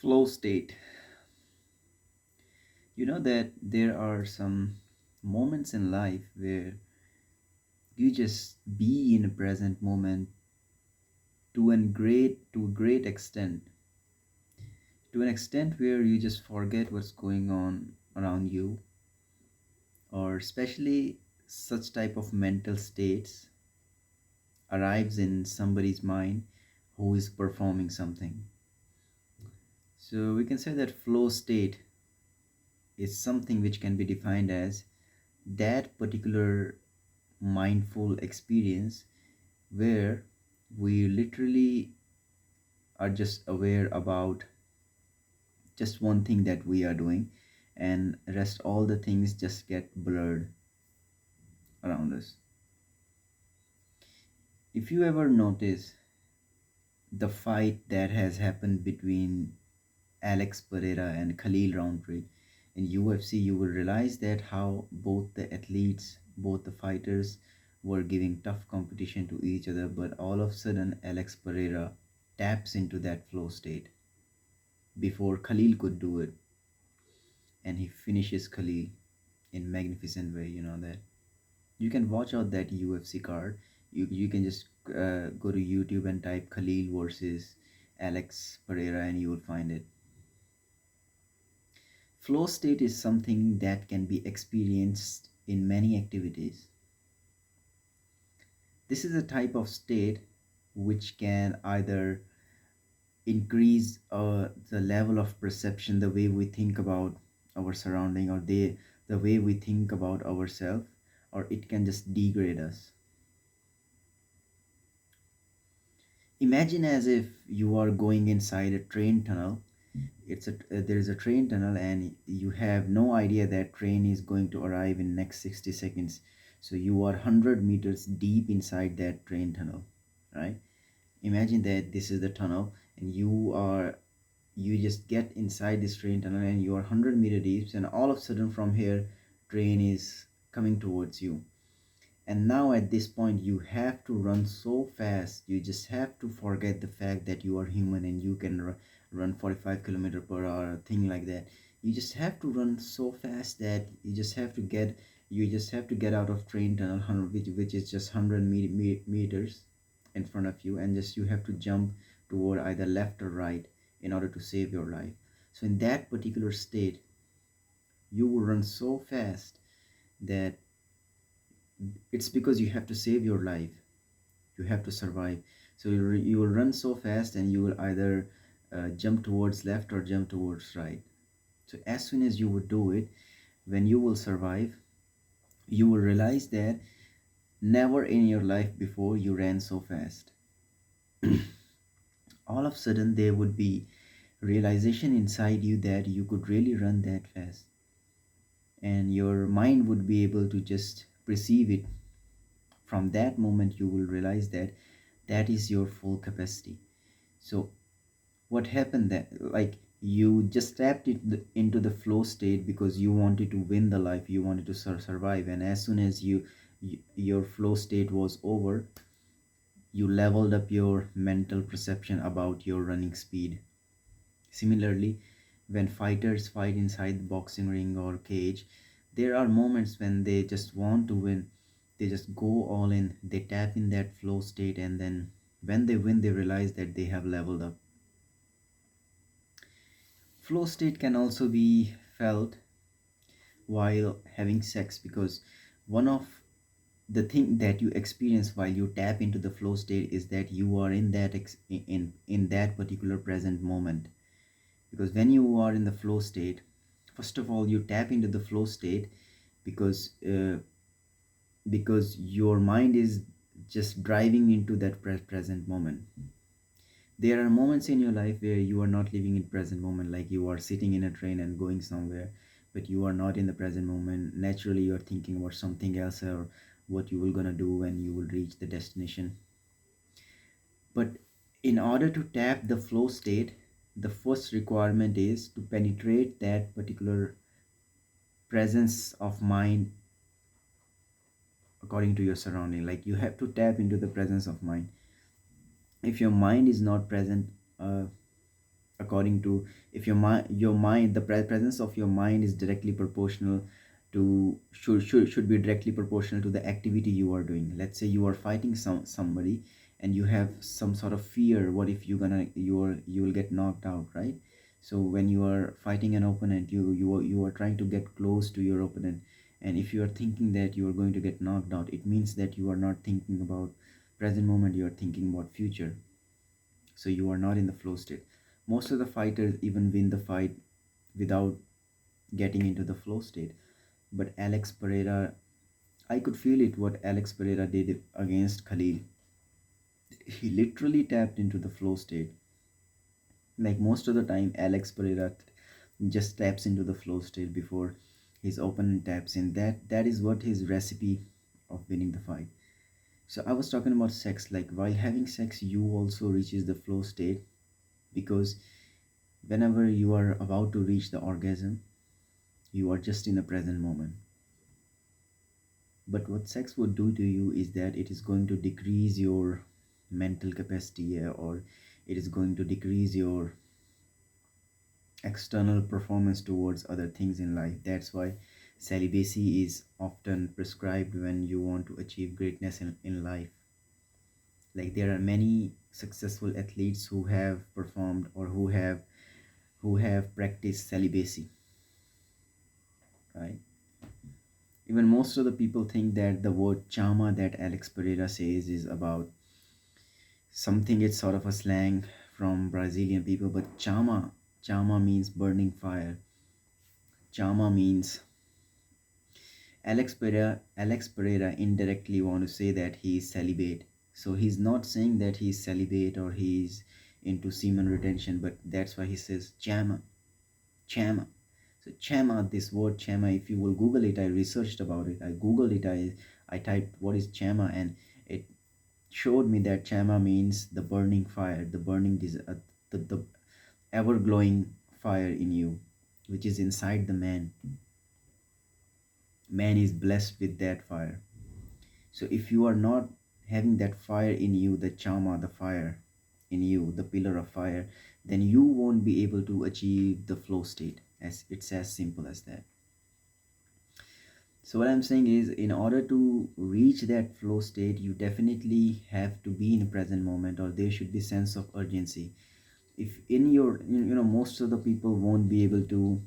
Flow state. You know that there are some moments in life where you just be in a present moment to a great extent, to an extent where you just forget what's going on around you, or especially such type of mental states arrives in somebody's mind who is performing something. So we can say that flow state is something which can be defined as that particular mindful experience where we literally are just aware about just one thing that we are doing, and rest all the things just get blurred around us. If you ever notice the fight that has happened between Alex Pereira and Khalil Roundtree in UFC, you will realize that how both the athletes, both the fighters were giving tough competition to each other, but all of a sudden Alex Pereira taps into that flow state before Khalil could do it, and he finishes Khalil in magnificent way. You know that. You can watch out that UFC card. You can just go to YouTube and type Khalil versus Alex Pereira, and you will find it. Flow state is something that can be experienced in many activities. This is a type of state which can either increase the level of perception, the way we think about our surrounding, or the way we think about ourselves, or it can just degrade us. Imagine as if you are going inside a train tunnel. There is a train tunnel, and you have no idea that train is going to arrive in next 60 seconds. So you are 100 meters deep inside that train tunnel, right? Imagine that this is the tunnel, and you just get inside this train tunnel, and you are 100-meter deep, and all of a sudden from here train is coming towards you. And now at this point you have to run so fast, you just have to forget the fact that you are human and you can run 45 kilometer per hour, thing like that. You just have to run so fast that you just have to get out of train tunnel 100, which is just 100 meters in front of you, and just you have to jump toward either left or right in order to save your life. So in that particular state you will run so fast that it's because you have to save your life, you have to survive. So you will run so fast, and you will either jump towards left or jump towards right. So as soon as you would do it, when you will survive, you will realize that never in your life before you ran so fast. All of a sudden there would be realization inside you that you could really run that fast, and your mind would be able to just perceive it. From that moment you will realize that that is your full capacity. So what happened that, like, you just tapped into the flow state because you wanted to win the life, you wanted to survive, and as soon as your flow state was over, you leveled up your mental perception about your running speed. Similarly, when fighters fight inside the boxing ring or cage, there are moments when they just want to win. They just go all in, they tap in that flow state, and then when they win, they realize that they have leveled up. Flow state can also be felt while having sex, because one of the thing that you experience while you tap into the flow state is that you are in in that particular present moment. Because when you are in the flow state, first of all you tap into the flow state because because your mind is just driving into that present moment. There are moments in your life where you are not living in present moment, like you are sitting in a train and going somewhere, but you are not in the present moment. Naturally you are thinking about something else, or what you will gonna do when you will reach the destination. But in order to tap the flow state, the first requirement is to penetrate that particular presence of mind according to your surrounding. Like, you have to tap into the presence of mind. If your mind is not present uh, according to, if the presence of your mind is directly proportional to, should be directly proportional to the activity you are doing. Let's say you are fighting somebody and you have some sort of fear, what if you will get knocked out, right? So when you are fighting an opponent, you are trying to get close to your opponent, and if you are thinking that you are going to get knocked out, it means that you are not thinking about present moment, you are thinking about future. So you are not in the flow state. Most of the fighters even win the fight without getting into the flow state. But Alex Pereira, I could feel it what Alex Pereira did against Khalil. He literally tapped into the flow state. Like most of the time, Alex Pereira just taps into the flow state before his opponent taps in. That is what his recipe of winning the fight. So I was talking about sex. Like while having sex, you also reaches the flow state, because whenever you are about to reach the orgasm, you are just in the present moment. But what sex would do to you is that it is going to decrease your mental capacity, or it is going to decrease your external performance towards other things in life. That's why celibacy is often prescribed when you want to achieve greatness in life. Like there are many successful athletes who have performed, or who have practiced celibacy, right? Even most of the people think that the word chama that Alex Pereira says is about something, it's sort of a slang from Brazilian people, but chama means burning fire. Chama means, Alex Pereira indirectly want to say that he is celibate. So he's not saying that he's celibate or he's into semen retention, but that's why he says chama, chama. So chama, this word chama, if you will Google it, I researched about it. I Googled it. I typed what is chama, and it showed me that chama means the burning fire, the the ever glowing fire in you, which is inside the man. Man is blessed with that fire. So if you are not having that fire in you, the chama, the fire in you, the pillar of fire, then you won't be able to achieve the flow state. As it's as simple as that. So what I'm saying is, in order to reach that flow state, you definitely have to be in the present moment, or there should be sense of urgency. If in your, most of the people won't be able to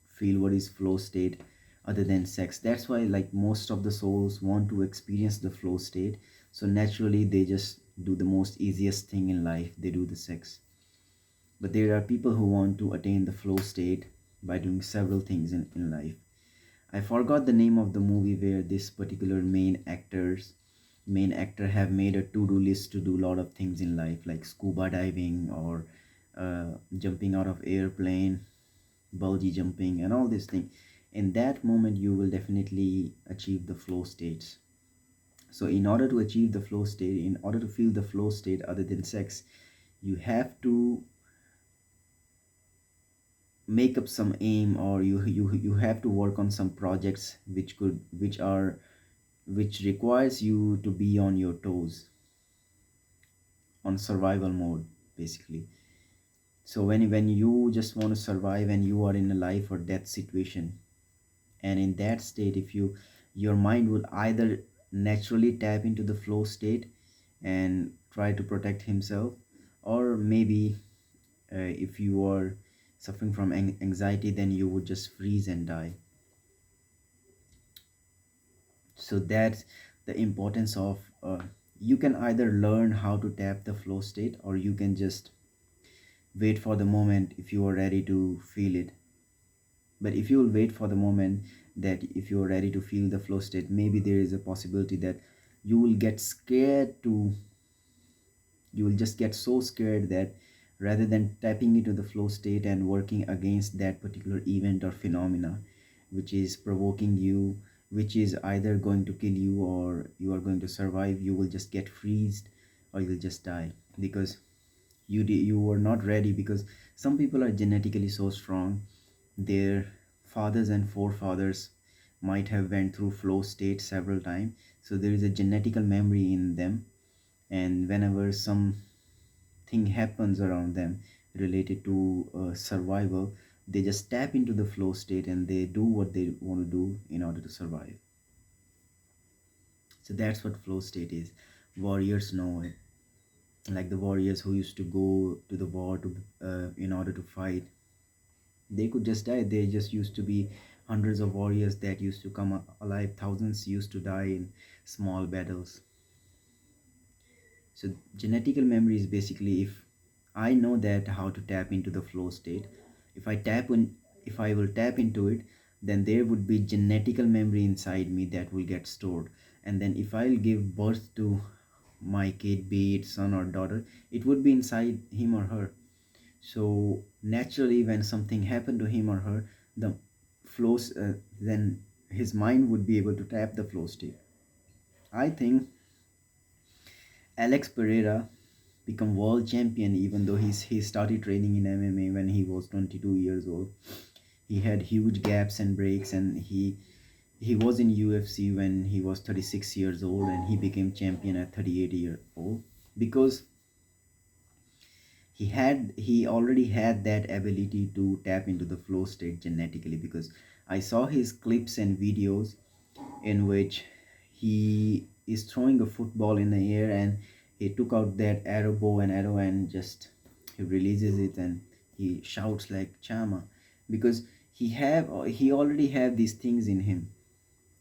feel what is flow state other than sex. That's why like most of the souls want to experience the flow state. So naturally they just do the most easiest thing in life. They do the sex. But there are people who want to attain the flow state by doing several things in life. I forgot the name of the movie where this particular main actor have made a to-do list to do a lot of things in life, like scuba diving, or jumping out of airplane, bungee jumping, and all these things. In that moment you will definitely achieve the flow states. So in order to achieve the flow state, in order to feel the flow state other than sex, you have to make up some aim, or you have to work on some projects which requires you to be on your toes, on survival mode, basically. So when you just want to survive and you are in a life or death situation, and in that state, if your mind will either naturally tap into the flow state and try to protect himself, or maybe if you are suffering from anxiety, then you would just freeze and die. So that's the importance of, you can either learn how to tap the flow state, or you can just wait for the moment if you are ready to feel it. But if you will wait for the moment, that if you are ready to feel the flow state, maybe there is a possibility that you will get scared to you will just get so scared that rather than tapping into the flow state and working against that particular event or phenomena which is provoking you, which is either going to kill you or you are going to survive, you will just get freezed, or you'll just die, because you were not ready. Because some people are genetically so strong, their fathers and forefathers might have went through flow state several times, so there is a genetical memory in them. And whenever something happens around them, related to survival. They just tap into the flow state and they do what they want to do in order to survive. So that's what flow state is. Warriors know it. Like the warriors who used to go to the war to in order to fight, they could just die. They just used to be hundreds of warriors that used to come alive. Thousands used to die in small battles. So genetical memory is basically, if I know that how to tap into the flow state, if I tap in, if I will tap into it, then there would be genetical memory inside me that will get stored. And then if I'll give birth to my kid, be it son or daughter, it would be inside him or her. So naturally, when something happened to him or her, the flows, then his mind would be able to tap the flow state. I think Alex Pereira become world champion even though he started training in MMA when he was 22 years old. He had huge gaps and breaks, and he was in UFC when he was 36 years old, and he became champion at 38 years old because he already had that ability to tap into the flow state genetically. Because I saw his clips and videos in which he is throwing a football in the air, and he took out that arrow, bow and arrow, and just he releases it and he shouts like Chama, because he already have these things in him.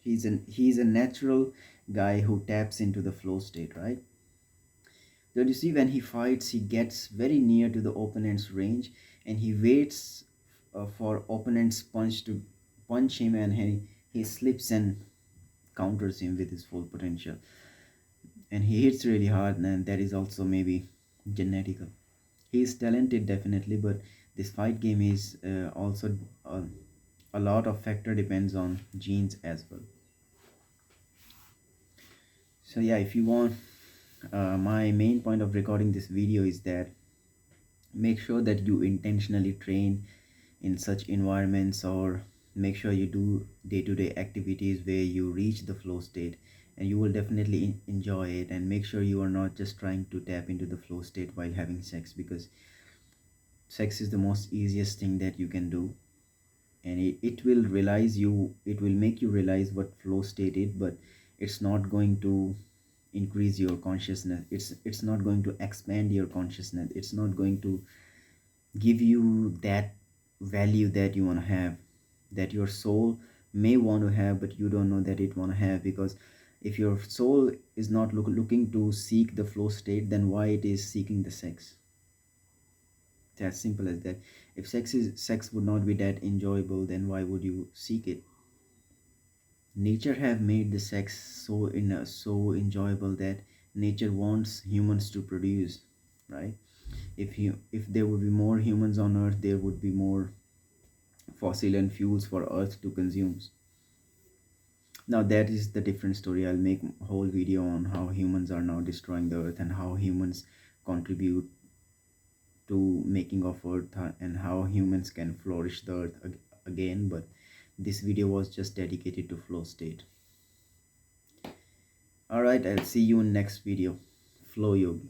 He's a natural guy who taps into the flow state, right? So you see, when he fights, he gets very near to the opponent's range, and he waits for opponent's punch to punch him, and he slips and counters him with his full potential, and he hits really hard, and that is also maybe genetical. He is talented definitely, but this fight game is also a lot of factor depends on genes as well. So yeah, if you want, my main point of recording this video is that make sure that you intentionally train in such environments, or make sure you do day-to-day activities where you reach the flow state, and you will definitely enjoy it. And make sure you are not just trying to tap into the flow state while having sex, because sex is the most easiest thing that you can do, and it will make you realize what flow state is, but it's not going to increase your consciousness. It's not going to expand your consciousness. It's not going to give you that value that you want to have, that your soul may want to have, but you don't know that it want to have. Because if your soul is not looking to seek the flow state, then why it is seeking the sex? It's as simple as that. If sex would not be that enjoyable, then why would you seek it? Nature have made the sex so enjoyable that nature wants humans to produce, right? If there would be more humans on earth, there would be more fossil and fuels for earth to consume. Now that is the different story. I'll make a whole video on how humans are now destroying the earth, and how humans contribute to making of earth, and how humans can flourish the earth again. But this video was just dedicated to flow state. All right, I'll see you in next video. Flow Yogi.